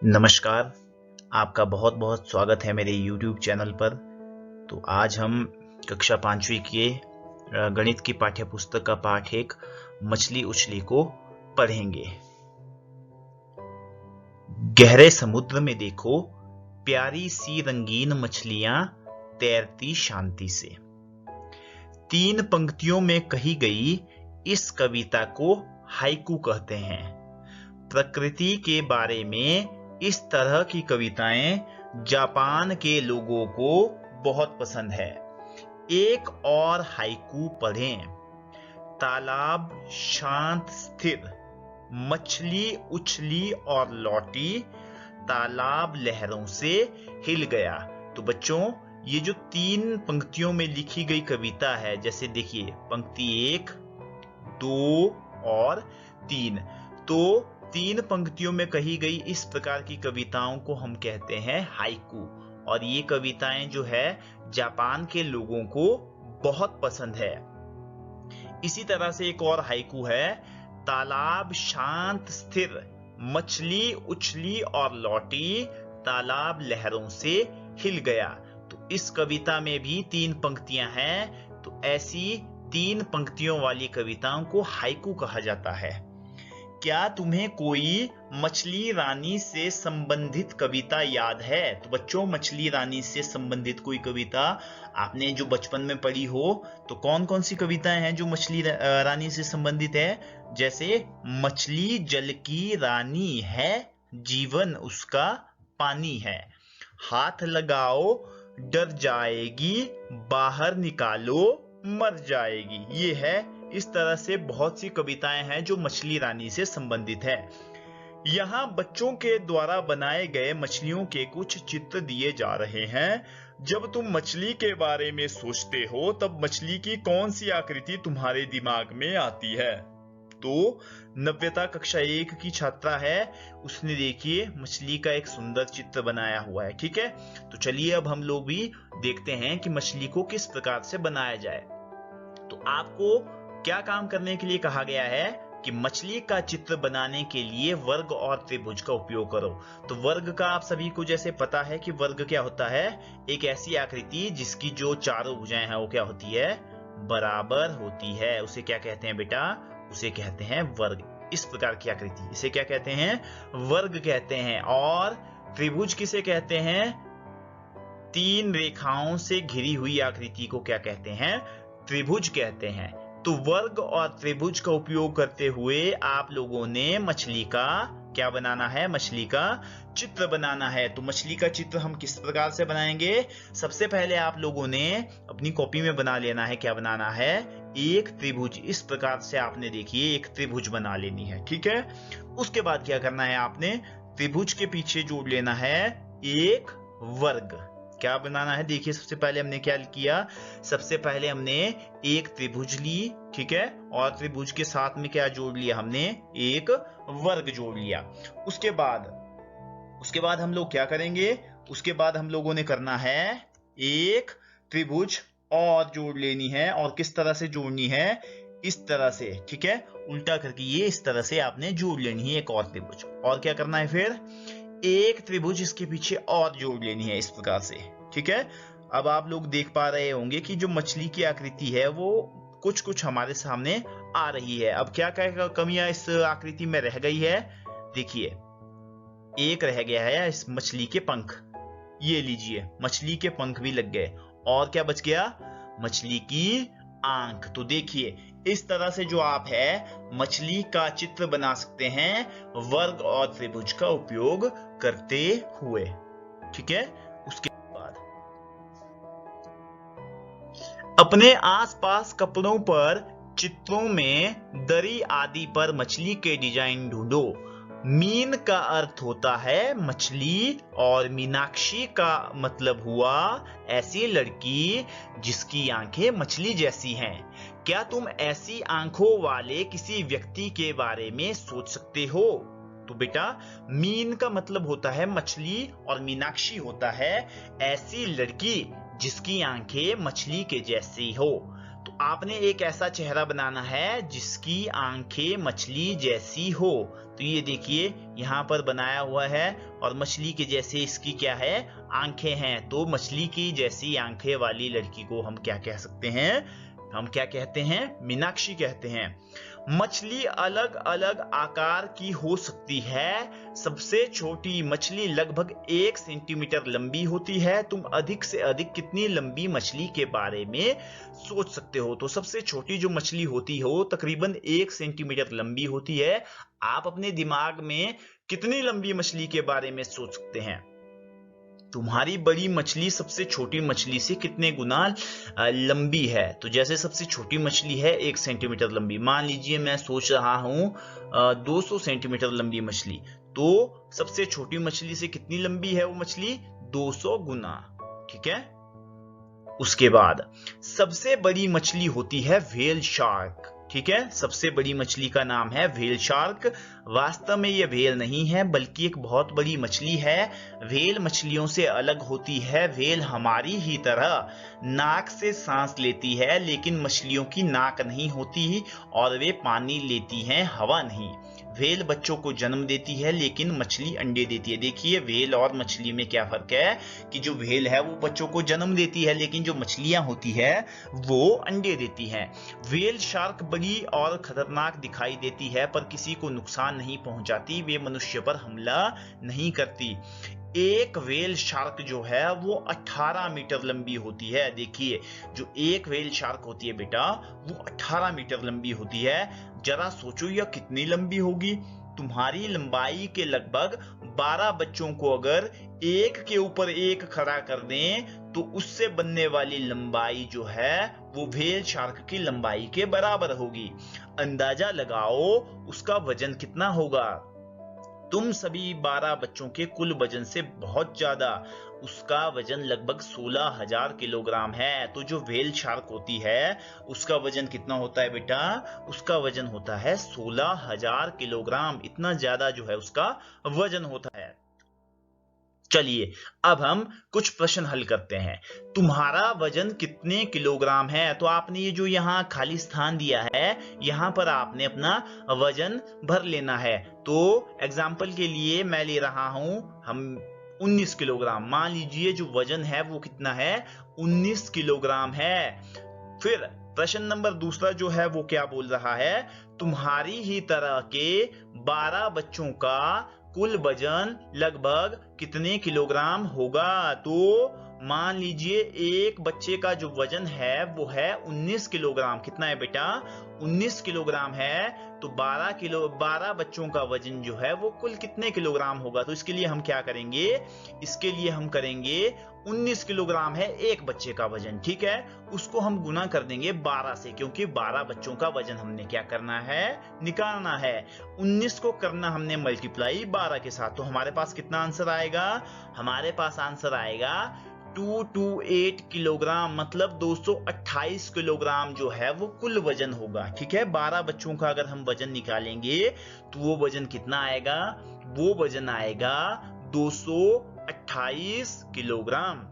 नमस्कार, आपका बहुत बहुत स्वागत है मेरे YouTube चैनल पर। तो आज हम कक्षा 5वीं के गणित की पाठ्य पुस्तक का पाठ 1 मछली उछली को पढ़ेंगे। गहरे समुद्र में देखो, प्यारी सी रंगीन मछलियां तैरती शांति से। 3 पंक्तियों में कही गई इस कविता को हाइकू कहते हैं। प्रकृति के बारे में इस तरह की कविताएं जापान के लोगों को बहुत पसंद है। एक और हाइकू पढ़ें। तालाब शांत स्थिर, मछली उछली और लौटी, तालाब लहरों से हिल गया। तो बच्चों, ये जो 3 पंक्तियों में लिखी गई कविता है, जैसे देखिए पंक्ति 1, 2 और 3, तो 3 पंक्तियों में कही गई इस प्रकार की कविताओं को हम कहते हैं हाइकू। और ये कविताएं जो है जापान के लोगों को बहुत पसंद है। इसी तरह से एक और हाइकू है। तालाब शांत स्थिर, मछली उछली और लौटी, तालाब लहरों से हिल गया। तो इस कविता में भी 3 पंक्तियां हैं। तो ऐसी 3 पंक्तियों वाली कविताओं को हाइकू कहा जाता है। क्या तुम्हें कोई मछली रानी से संबंधित कविता याद है? तो बच्चों, मछली रानी से संबंधित कोई कविता आपने जो बचपन में पढ़ी हो, तो कौन कौन सी कविताएं हैं जो मछली रानी से संबंधित है? जैसे मछली जल की रानी है, जीवन उसका पानी है, हाथ लगाओ डर जाएगी, बाहर निकालो मर जाएगी। ये है। इस तरह से बहुत सी कविताएं हैं जो मछली रानी से संबंधित है। यहाँ बच्चों के द्वारा बनाए गए मछलियों के कुछ चित्र दिए जा रहे हैं। जब तुम मछली के बारे में सोचते हो, तब मछली की कौन सी आकृति तुम्हारे दिमाग में आती है? तो नव्यता कक्षा 1 की छात्रा है, उसने देखिए मछली का एक सुंदर चित्र बनाया हुआ है। ठीक है, तो चलिए अब हम लोग भी देखते हैं कि मछली को किस प्रकार से बनाया जाए। तो आपको क्या काम करने के लिए कहा गया है कि मछली का चित्र बनाने के लिए वर्ग और त्रिभुज का उपयोग करो। तो वर्ग का आप सभी को जैसे पता है कि वर्ग क्या होता है, एक ऐसी आकृति जिसकी जो चारों भुजाएं हैं वो क्या होती है, बराबर होती है। उसे क्या कहते हैं बेटा? उसे कहते हैं वर्ग। इस प्रकार की आकृति इसे क्या कहते हैं? वर्ग कहते हैं। और त्रिभुज किसे कहते हैं? 3 रेखाओं से घिरी हुई आकृति को क्या कहते हैं? त्रिभुज कहते हैं। तो वर्ग और त्रिभुज का उपयोग करते हुए आप लोगों ने मछली का क्या बनाना है? मछली का चित्र बनाना है। तो मछली का चित्र हम किस प्रकार से बनाएंगे? सबसे पहले आप लोगों ने अपनी कॉपी में बना लेना है। क्या बनाना है? एक त्रिभुज। इस प्रकार से आपने देखिए एक त्रिभुज बना लेनी है। ठीक है, उसके बाद क्या करना है? आपने त्रिभुज के पीछे जोड़ लेना है एक वर्ग। क्या बनाना है? देखिए सबसे पहले हमने क्या किया, सबसे पहले हमने एक त्रिभुज ली। ठीक है, और त्रिभुज के साथ में क्या जोड़ लिया? हमने एक वर्ग जोड़ लिया। उसके बाद हम लोग क्या करेंगे? उसके बाद हम लोगों ने करना है एक त्रिभुज और जोड़ लेनी है। और किस तरह से जोड़नी है? इस तरह से। ठीक है, उल्टा करके ये इस तरह से आपने जोड़ लेनी है एक और त्रिभुज। और क्या करना है? फिर एक त्रिभुज इसके पीछे और जोड़ लेनी है इस प्रकार से। ठीक है, अब आप लोग देख पा रहे होंगे कि जो मछली की आकृति है वो कुछ कुछ हमारे सामने आ रही है। अब क्या क्या कमियां इस आकृति में रह गई है? देखिए, एक रह गया है इस मछली के पंख। ये लीजिए, मछली के पंख भी लग गए। और क्या बच गया? मछली की आंख। तो देखिए इस तरह से जो आप है मछली का चित्र बना सकते हैं वर्ग और त्रिभुज का उपयोग करते हुए। ठीक है, उसके बाद अपने आसपास कपड़ों पर, चित्रों में, दरी आदि पर मछली के डिजाइन ढूंढो। मीन का अर्थ होता है मछली और मीनाक्षी का मतलब हुआ ऐसी लड़की जिसकी आंखें मछली जैसी हैं। क्या तुम ऐसी आंखों वाले किसी व्यक्ति के बारे में सोच सकते हो? तो बेटा, मीन का मतलब होता है मछली और मीनाक्षी होता है ऐसी लड़की जिसकी आंखें मछली के जैसी हो। तो आपने एक ऐसा चेहरा बनाना है जिसकी आंखें मछली जैसी हो। तो ये देखिए यहाँ पर बनाया हुआ है और मछली के जैसे इसकी क्या है, आंखें हैं। तो मछली की जैसी आंखें वाली लड़की को हम क्या कह सकते हैं, हम क्या कहते हैं, मीनाक्षी कहते हैं। मछली अलग अलग आकार की हो सकती है। सबसे छोटी मछली लगभग 1 सेंटीमीटर लंबी होती है। तुम अधिक से अधिक कितनी लंबी मछली के बारे में सोच सकते हो? तो सबसे छोटी जो मछली होती हो तकरीबन 1 सेंटीमीटर लंबी होती है। आप अपने दिमाग में कितनी लंबी मछली के बारे में सोच सकते हैं? तुम्हारी बड़ी मछली सबसे छोटी मछली से कितने गुना लंबी है? तो जैसे सबसे छोटी मछली है 1 सेंटीमीटर लंबी, मान लीजिए मैं सोच रहा हूं 200 सेंटीमीटर लंबी मछली, तो सबसे छोटी मछली से कितनी लंबी है वो मछली? 200 गुना। ठीक है। उसके बाद सबसे बड़ी मछली होती है व्हेल शार्क। ठीक है, सबसे बड़ी मछली का नाम है व्हेल शार्क। वास्तव में यह व्हेल नहीं है बल्कि एक बहुत बड़ी मछली है। व्हेल मछलियों से अलग होती है। व्हेल हमारी ही तरह नाक से सांस लेती है, लेकिन मछलियों की नाक नहीं होती और वे पानी लेती हैं, हवा नहीं। व्हेल बच्चों को जन्म देती है लेकिन मछली अंडे देती है। देखिए व्हेल और मछली में क्या फर्क है कि जो व्हेल है वो बच्चों को जन्म देती है, लेकिन जो मछलियां होती है वो अंडे देती हैं। व्हेल शार्क बड़ी और खतरनाक दिखाई देती है पर किसी को नुकसान नहीं पहुंचाती। वे मनुष्य पर हमला नहीं करती। एक व्हेल शार्क जो है वो 18 मीटर लंबी होती है। देखिए जो एक व्हेल शार्क होती है बेटा वो 18 मीटर लंबी होती है। जरा सोचो यह कितनी लंबी होगी। तुम्हारी लंबाई के लगभग 12 बच्चों को अगर एक के ऊपर एक खड़ा कर दें तो उससे बनने वाली लंबाई जो है वो व्हेल शार्क की लंबाई के बराबर होगी। अंदाजा लगाओ उसका वजन कितना होगा। तुम सभी 12 बच्चों के कुल वजन से बहुत ज्यादा। उसका वजन लगभग 16,000 किलोग्राम है। तो जो व्हेल शार्क होती है उसका वजन कितना होता है बेटा? उसका वजन होता है 16,000 किलोग्राम। इतना ज्यादा जो है उसका वजन होता है। चलिए अब हम कुछ प्रश्न हल करते हैं। तुम्हारा वजन कितने किलोग्राम है? तो आपने ये जो यहाँ खाली स्थान दिया है यहाँ पर आपने अपना वजन भर लेना है। तो एग्जाम्पल के लिए मैं ले रहा हूं हम 19 किलोग्राम। मान लीजिए जो वजन है वो कितना है? 19 किलोग्राम है। फिर प्रश्न नंबर दूसरा जो है वो क्या बोल रहा है? तुम्हारी ही तरह के 12 बच्चों का कुल वजन लगभग कितने किलोग्राम होगा? तो मान लीजिए एक बच्चे का जो वजन है वो है 19 किलोग्राम। कितना है बेटा? 19 किलोग्राम है। तो 12 बच्चों का वजन जो है वो कुल कितने किलोग्राम होगा? तो इसके लिए हम क्या करेंगे? इसके लिए हम करेंगे 19 किलोग्राम है एक बच्चे का वजन। ठीक है, उसको हम गुना कर देंगे 12 से, क्योंकि 12 बच्चों का वजन हमने क्या करना है? निकालना है। 19 को करना हमने मल्टीप्लाई 12 के साथ। तो हमारे पास कितना आंसर आएगा? हमारे पास आंसर आएगा 228 किलोग्राम, मतलब 228 किलोग्राम जो है वो कुल वजन होगा। ठीक है, 12 बच्चों का अगर हम वजन निकालेंगे तो वो वजन कितना आएगा? वो वजन आएगा 228 किलोग्राम।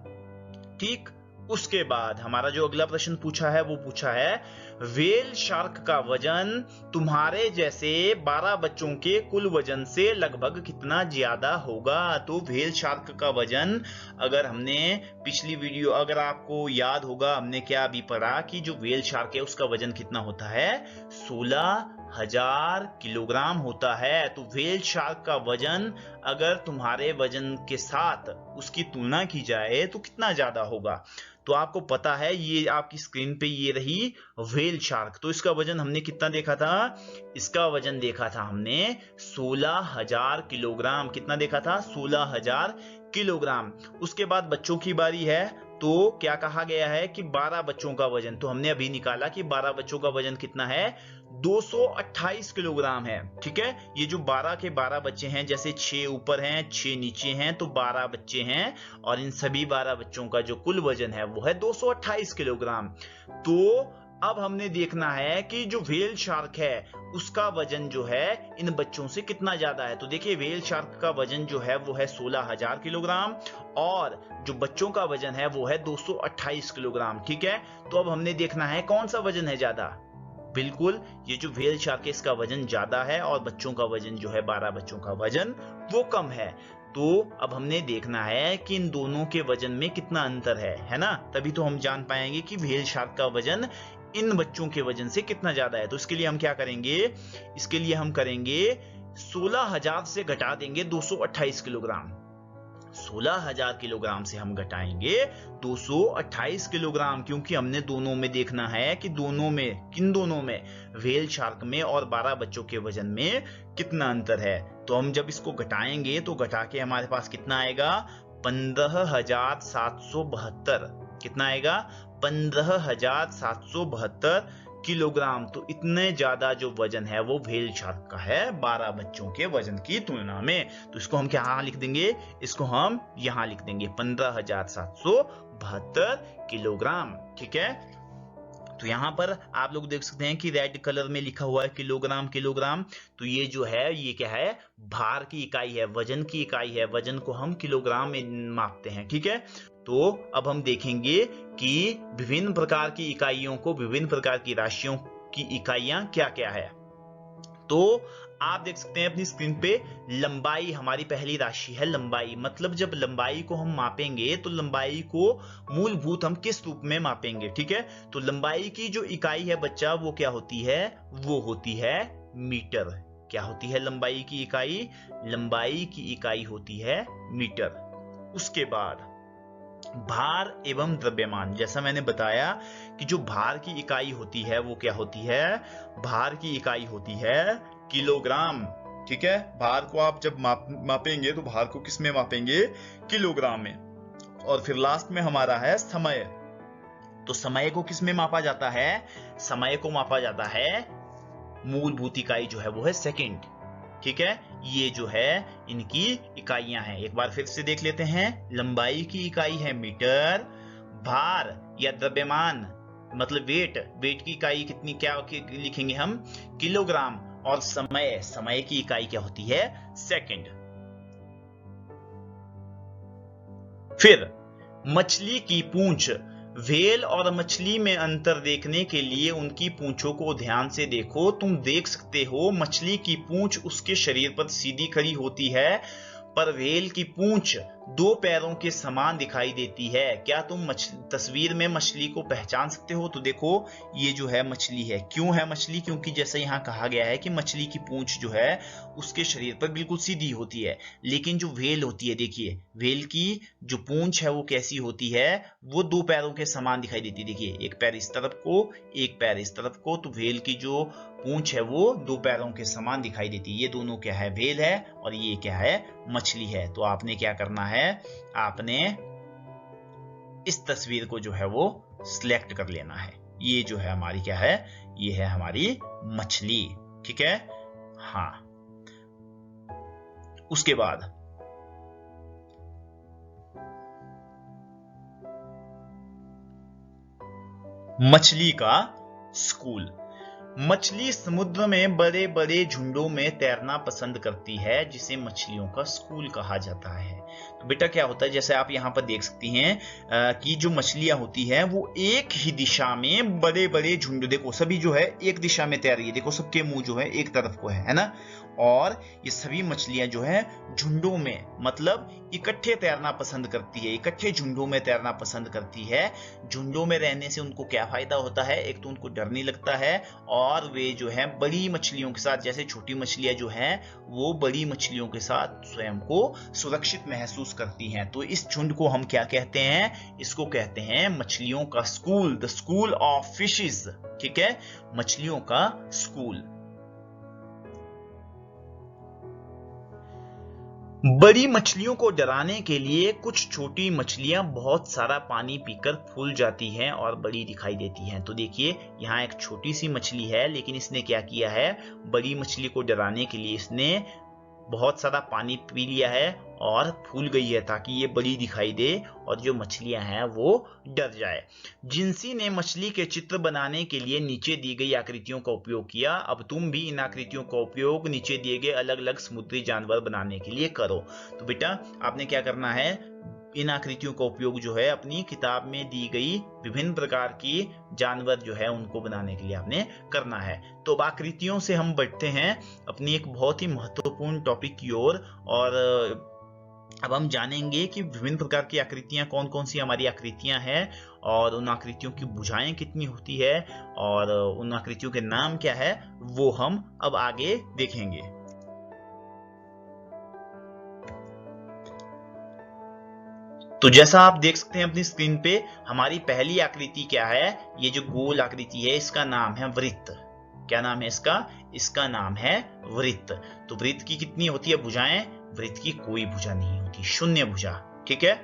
ठीक, उसके बाद हमारा जो अगला प्रश्न पूछा है वो पूछा है व्हेल शार्क का वजन तुम्हारे जैसे 12 बच्चों के कुल वजन से लगभग कितना ज्यादा होगा? तो व्हेल शार्क का वजन, अगर हमने पिछली वीडियो, अगर आपको याद होगा, हमने क्या अभी पढ़ा कि जो व्हेल शार्क है उसका वजन कितना होता है? 16,000 किलोग्राम होता है। तो व्हेल शार्क का वजन अगर तुम्हारे वजन के साथ उसकी तुलना की जाए तो कितना ज्यादा होगा? तो आपको पता है, ये आपकी स्क्रीन पे ये रही व्हेल शार्क। तो इसका वजन हमने कितना देखा था? इसका वजन देखा था हमने 16,000 किलोग्राम। कितना देखा था? 16,000 किलोग्राम। उसके बाद बच्चों की बारी है। तो क्या कहा गया है कि 12 बच्चों का वजन, तो हमने अभी निकाला कि 12 बच्चों का वजन कितना है? 228 किलोग्राम है। ठीक है, ये जो 12 के 12 बच्चे हैं, जैसे 6 ऊपर हैं 6 नीचे हैं, तो 12 बच्चे हैं और इन सभी 12 बच्चों का जो कुल वजन है वो है 228 किलोग्राम। तो अब हमने देखना है कि जो व्हेल शार्क है उसका वजन जो है इन बच्चों से कितना ज्यादा है। तो देखिए व्हेल शार्क का वजन जो है वो है 16,000 किलोग्राम और जो बच्चों का वजन है वो है 228 किलोग्राम। ठीक है, तो अब हमने देखना है कौन सा वजन है ज्यादा। बिल्कुल ये जो व्हेल शार्क है इसका वजन ज्यादा है और बच्चों का वजन जो है 12 बच्चों का वजन वो कम है। तो अब हमने देखना है कि इन दोनों के वजन में कितना अंतर है ना, तभी तो हम जान पाएंगे कि व्हेल शार्क का वजन इन बच्चों के वजन से कितना ज्यादा है। तो इसके लिए हम क्या करेंगे, इसके लिए हम करेंगे 16,000 से घटा देंगे 228 किलोग्राम। 16,000 किलोग्राम से हम घटाएंगे 228 किलोग्राम, क्योंकि हमने दोनों में देखना है कि दोनों में, किन दोनों में, व्हेल शार्क में और 12 बच्चों के वजन में कितना अंतर है। तो हम जब इसको घटाएंगे तो घटा के हमारे पास कितना आएगा, 15,772। कितना आएगा, 15,772 किलोग्राम। तो इतने ज्यादा जो वजन है वो व्हेल शार्क का है 12 बच्चों के वजन की तुलना में। तो इसको हम क्या लिख देंगे, इसको हम यहां लिख देंगे 15,772 किलोग्राम। ठीक है, तो यहां पर आप लोग देख सकते हैं कि रेड कलर में लिखा हुआ है किलोग्राम किलोग्राम। तो ये जो है ये क्या है, भार की इकाई है, वजन की इकाई है। वजन को हम किलोग्राम में मापते हैं। ठीक है, तो अब हम देखेंगे कि विभिन्न प्रकार की इकाइयों को, विभिन्न प्रकार की राशियों की इकाइयां क्या क्या है। तो आप देख सकते हैं अपनी स्क्रीन पे, लंबाई हमारी पहली राशि है। लंबाई मतलब जब लंबाई को हम मापेंगे तो लंबाई को मूलभूत हम किस रूप में मापेंगे। ठीक है, तो लंबाई की जो इकाई है बच्चा वो क्या होती है, वो होती है मीटर। क्या होती है लंबाई की इकाई, लंबाई की इकाई होती है मीटर। उसके बाद भार एवं द्रव्यमान, जैसा मैंने बताया कि जो भार की इकाई होती है वो क्या होती है, भार की इकाई होती है किलोग्राम। ठीक है, भार को आप जब मापेंगे तो भार को किस में मापेंगे, किलोग्राम में। और फिर लास्ट में हमारा है समय। तो समय को किस में मापा जाता है, समय को मापा जाता है, मूलभूत इकाई जो है वो है सेकंड। ठीक है, ये जो है इनकी इकाइयां हैं। एक बार फिर से देख लेते हैं, लंबाई की इकाई है मीटर, भार या द्रव्यमान मतलब वेट, वेट की इकाई कितनी क्या लिखेंगे हम, किलोग्राम। और समय, समय की इकाई क्या होती है, सेकंड। फिर मछली की पूंछ, व्हेल और मछली में अंतर देखने के लिए उनकी पूंछों को ध्यान से देखो। तुम देख सकते हो मछली की पूंछ उसके शरीर पर सीधी खड़ी होती है, पर व्हेल की पूंछ दो पैरों के समान दिखाई देती है। क्या तुम तस्वीर में मछली को पहचान सकते हो। तो देखो ये जो है मछली है। क्यों है मछली, क्योंकि जैसे यहाँ कहा गया है कि मछली की पूंछ जो है उसके शरीर पर बिल्कुल सीधी होती है, लेकिन जो व्हेल होती है, देखिए व्हेल की जो पूंछ है वो कैसी होती है, वो दो पैरों के समान दिखाई देती है। देखिए एक पैर इस तरफ को, एक पैर इस तरफ को। तो व्हेल की जो पूंछ है वो दो पैरों के समान दिखाई देती है। ये दोनों क्या है, व्हेल है, और ये क्या है, मछली है। तो आपने क्या करना है, आपने इस तस्वीर को जो है वो सिलेक्ट कर लेना है। ये जो है हमारी क्या है, ये है हमारी मछली। ठीक है, हाँ। उसके बाद मछली का स्कूल। मछली समुद्र में बड़े बड़े झुंडों में तैरना पसंद करती है, जिसे मछलियों का स्कूल कहा जाता है। तो बेटा क्या होता है, जैसे आप यहाँ पर देख सकती हैं कि जो मछलियां होती हैं वो एक ही दिशा में बड़े बड़े झुंड, देखो सभी जो है एक दिशा में तैर रही है। देखो सबके मुंह जो है एक तरफ को है ना। और ये सभी मछलियां जो है झुंडों में मतलब इकट्ठे तैरना पसंद करती है, इकट्ठे झुंडों में तैरना पसंद करती है। झुंडों में रहने से उनको क्या फायदा होता है, एक तो उनको डर नहीं लगता है, और वे जो है बड़ी मछलियों के साथ, जैसे छोटी मछलियां जो हैं वो बड़ी मछलियों के साथ स्वयं को सुरक्षित महसूस करती हैं। तो इस झुंड को हम क्या कहते हैं, इसको कहते हैं मछलियों का school, the school of fishes. ठीक है, मछलियों का स्कूल। बड़ी मछलियों को डराने के लिए कुछ छोटी मछलियां बहुत सारा पानी पीकर फूल जाती हैं और बड़ी दिखाई देती हैं। तो देखिए यहाँ एक छोटी सी मछली है, लेकिन इसने क्या किया है, बड़ी मछली को डराने के लिए इसने बहुत सारा पानी पी लिया है और फूल गई है ताकि ये बड़ी दिखाई दे और जो मछलियां हैं वो डर जाए। जिंसी ने मछली के चित्र बनाने के लिए नीचे दी गई आकृतियों का उपयोग किया। अब तुम भी इन आकृतियों का उपयोग नीचे दिए गए अलग अलग समुद्री जानवर बनाने के लिए करो। तो बेटा आपने क्या करना है, इन आकृतियों का उपयोग जो है अपनी किताब में दी गई विभिन्न प्रकार की जानवर जो है उनको बनाने के लिए आपने करना है। तो अब आकृतियों से हम बढ़ते हैं अपनी एक बहुत ही महत्वपूर्ण टॉपिक की ओर, और अब हम जानेंगे कि विभिन्न प्रकार की आकृतियां कौन कौन सी हमारी आकृतियां हैं और उन आकृतियों की भुजाएं कितनी होती है और उन आकृतियों के नाम क्या है, वो हम अब आगे देखेंगे। तो जैसा आप देख सकते हैं अपनी स्क्रीन पे, हमारी पहली आकृति क्या है, ये जो गोल आकृति है इसका नाम है वृत्त। क्या नाम है इसका? इसका नाम है वृत्त। तो वृत्त की कितनी होती है भुजाएं? वृत्त की कोई भुजा नहीं होती, शून्य भुजा। ठीक है।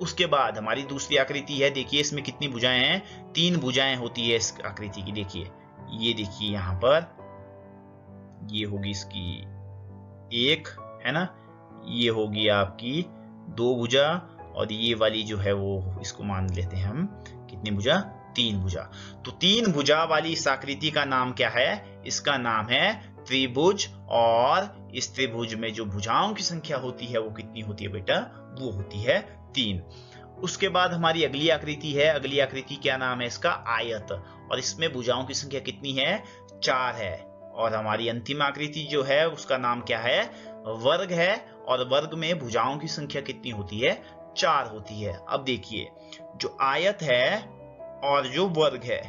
उसके बाद हमारी दूसरी आकृति है, देखिए इसमें कितनी भुजाएं हैं? 3 भुजाएं होती है इस आकृति की। देखिए ये देखिए यहां पर ये होगी इसकी 1 है ना, ये होगी आपकी 2 भुजा, और ये वाली जो है वो इसको मान लेते हैं हम कितनी भुजा? 3 भुजा। तो 3 भुजा वाली इस आकृति का नाम क्या है? इसका नाम है त्रिभुज। और इस त्रिभुज में जो भुजाओं की संख्या होती है वो कितनी होती है बेटा? वो होती है 3। उसके बाद हमारी अगली आकृति है, अगली आकृति क्या नाम है इसका? आयत। और इसमें भुजाओं की संख्या कितनी है? 4 है। और हमारी अंतिम आकृति जो है उसका नाम क्या है? वर्ग है। और वर्ग में भुजाओं की संख्या कितनी होती है? 4 होती है। अब देखिए जो आयत है और जो वर्ग है,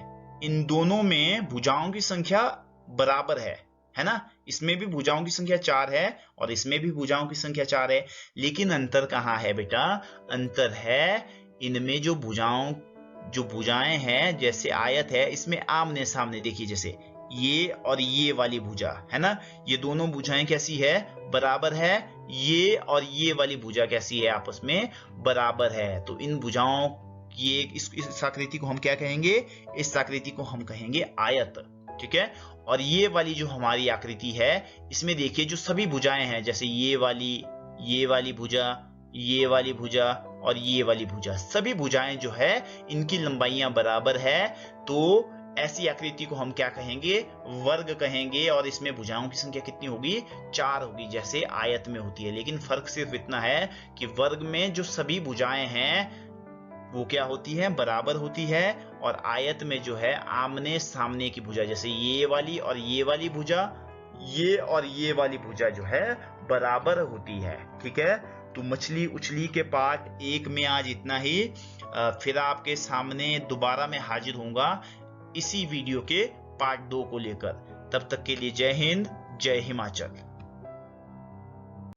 इन दोनों में भुजाओं की संख्या बराबर है ना। इसमें भी भुजाओं की संख्या 4 है और इसमें भी भुजाओं की संख्या 4 है, लेकिन अंतर कहाँ है बेटा? अंतर है इनमें जो भुजाएं हैं, जैसे आयत है इसमें आमने सामने देखिए, जैसे ये और ये वाली भुजा है ना, ये दोनों भुजाएं कैसी है? बराबर है। ये और ये वाली भुजा कैसी है? आपस में बराबर है। तो इन भुजाओं की इस आकृति को हम क्या कहेंगे? इस आकृति को हम कहेंगे आयत। ठीक है। और ये वाली जो हमारी आकृति है इसमें देखिए जो सभी भुजाएं हैं, जैसे ये वाली भुजा, ये वाली भुजा और ये वाली भुजा, सभी भुजाएं जो है इनकी लंबाइयां बराबर है। तो ऐसी आकृति को हम क्या कहेंगे? वर्ग कहेंगे। और इसमें भुजाओं की संख्या कितनी होगी? 4 होगी, जैसे आयत में होती है। लेकिन फर्क सिर्फ इतना है कि वर्ग में जो सभी भुजाएं हैं वो क्या होती है? बराबर होती है। और आयत में जो है आमने सामने की भुजा, जैसे ये वाली और ये वाली भुजा, ये और ये वाली भुजा जो है बराबर होती है। ठीक है। तो मछली उछली के पार्ट 1 में आज इतना ही। फिर आपके सामने दोबारा मैं हाजिर होऊंगा इसी वीडियो के पार्ट 2 को लेकर। तब तक के लिए जय हिंद, जय हिमाचल।